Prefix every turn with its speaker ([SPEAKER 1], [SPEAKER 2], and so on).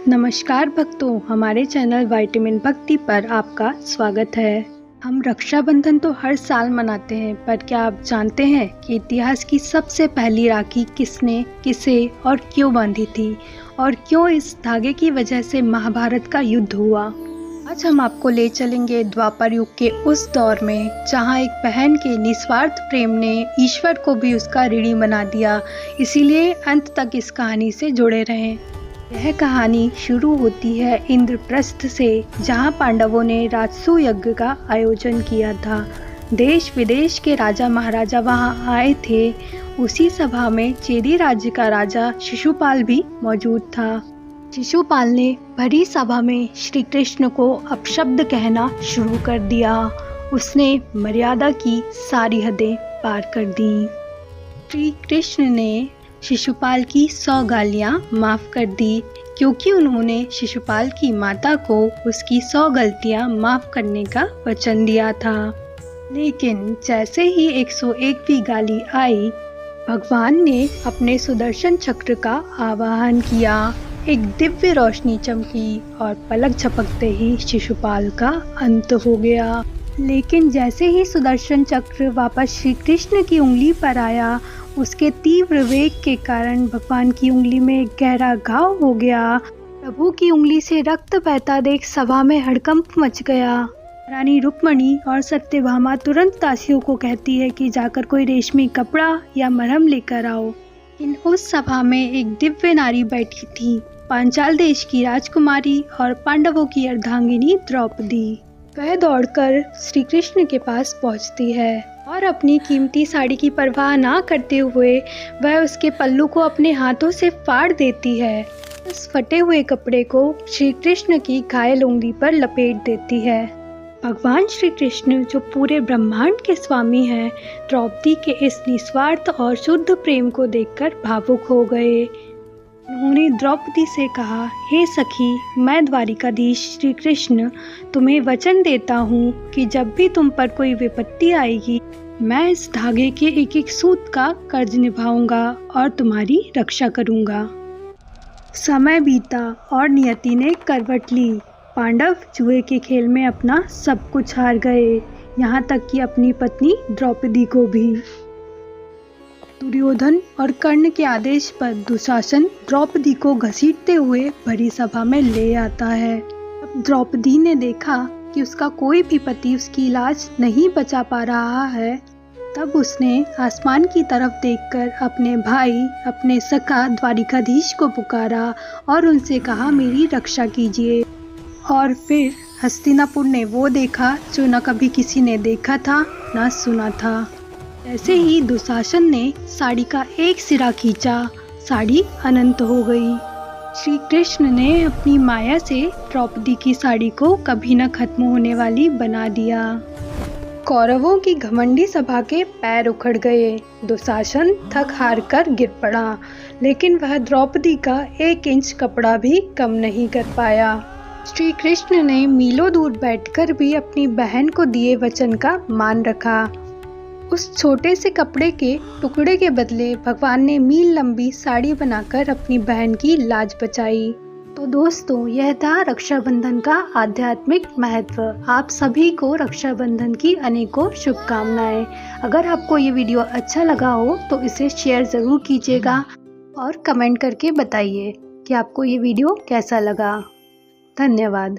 [SPEAKER 1] नमस्कार भक्तों, हमारे चैनल विटामिन भक्ति पर आपका स्वागत है। हम रक्षाबंधन तो हर साल मनाते हैं, पर क्या आप जानते हैं कि इतिहास की सबसे पहली राखी किसने, किसे और क्यों बांधी थी और क्यों इस धागे की वजह से महाभारत का युद्ध हुआ। आज हम आपको ले चलेंगे द्वापर युग के उस दौर में जहां एक बहन के निस्वार्थ प्रेम ने ईश्वर को भी उसका ऋणी बना दिया। इसीलिए अंत तक इस कहानी से जुड़े रहें। यह कहानी शुरू होती है इंद्रप्रस्थ से, जहां पांडवों ने राजसूय यज्ञ का आयोजन किया था। देश विदेश के राजा महाराजा वहां आए थे। उसी सभा में चेदी राज्य का राजा शिशुपाल भी मौजूद था। शिशुपाल ने भरी सभा में श्री कृष्ण को अपशब्द कहना शुरू कर दिया। उसने मर्यादा की सारी हदें पार कर दी। श्री कृष्ण ने शिशुपाल की 100 गालियां माफ कर दी, क्योंकि उन्होंने शिशुपाल की माता को उसकी 100 गलतियां माफ करने का वचन दिया था। लेकिन जैसे ही 101वीं गाली आई, भगवान ने अपने सुदर्शन चक्र का आवाहन किया। एक दिव्य रोशनी चमकी और पलक झपकते ही शिशुपाल का अंत हो गया। लेकिन जैसे ही सुदर्शन चक्र वापस श्री कृष्ण की उंगली पर आया, उसके तीव्र वेग के कारण भगवान की उंगली में गहरा घाव हो गया। प्रभु की उंगली से रक्त बहता देख सभा में हड़कंप मच गया। रानी रुक्मणी और सत्यभामा तुरंत दासियों को कहती है कि जाकर कोई रेशमी कपड़ा या मरहम लेकर आओ। इन उस सभा में एक दिव्य नारी बैठी थी, पांचाल देश की राजकुमारी और पांडवों की अर्धांगिनी द्रौपदी। वह दौड़कर श्री कृष्ण के पास पहुंचती है और अपनी कीमती साड़ी की परवाह ना करते हुए वह उसके पल्लू को अपने हाथों से फाड़ देती है। उस फटे हुए कपड़े को श्री कृष्ण की घायल उंगली पर लपेट देती है। भगवान श्री कृष्ण, जो पूरे ब्रह्मांड के स्वामी हैं, द्रौपदी के इस निस्वार्थ और शुद्ध प्रेम को देखकर भावुक हो गए। उन्होंने द्रौपदी से कहा, हे सखी, मैं द्वारिकाधीश श्री कृष्ण तुम्हें वचन देता हूँ कि जब भी तुम पर कोई विपत्ति आएगी, मैं इस धागे के एक एक सूत का कर्ज निभाऊंगा और तुम्हारी रक्षा करूंगा। समय बीता और नियति ने करवट ली। पांडव जुए के खेल में अपना सब कुछ हार गए, यहाँ तक कि अपनी पत्नी द्रौपदी को भी। दुर्योधन और कर्ण के आदेश पर दुशासन द्रौपदी को घसीटते हुए भरी सभा में ले आता है। अब द्रौपदी ने देखा कि उसका कोई भी पति उसकी लाज नहीं बचा पा रहा है। तब उसने आसमान की तरफ देखकर अपने भाई, अपने सखा द्वारिकाधीश को पुकारा और उनसे कहा, मेरी रक्षा कीजिए। और फिर हस्तिनापुर ने वो देखा जो न कभी किसी ने देखा था न सुना था। ऐसे ही दुशासन ने साड़ी का एक सिरा खींचा, साड़ी अनंत हो गई। श्री कृष्ण ने अपनी माया से द्रौपदी की साड़ी को कभी न खत्म होने वाली बना दिया। कौरवों की घमंडी सभा के पैर उखड़ गए। दुशासन थक हार कर गिर पड़ा, लेकिन वह द्रौपदी का 1 इंच कपड़ा भी कम नहीं कर पाया। श्री कृष्ण ने मीलों दूर बैठकर भी अपनी बहन को दिए वचन का मान रखा। उस छोटे से कपड़े के टुकड़े के बदले भगवान ने मील लंबी साड़ी बनाकर अपनी बहन की लाज बचाई। तो दोस्तों, यह था रक्षाबंधन का आध्यात्मिक महत्व। आप सभी को रक्षाबंधन की अनेकों शुभकामनाएं। अगर आपको ये वीडियो अच्छा लगा हो तो इसे शेयर ज़रूर कीजिएगा और कमेंट करके बताइए कि आपको ये वीडियो कैसा लगा। धन्यवाद।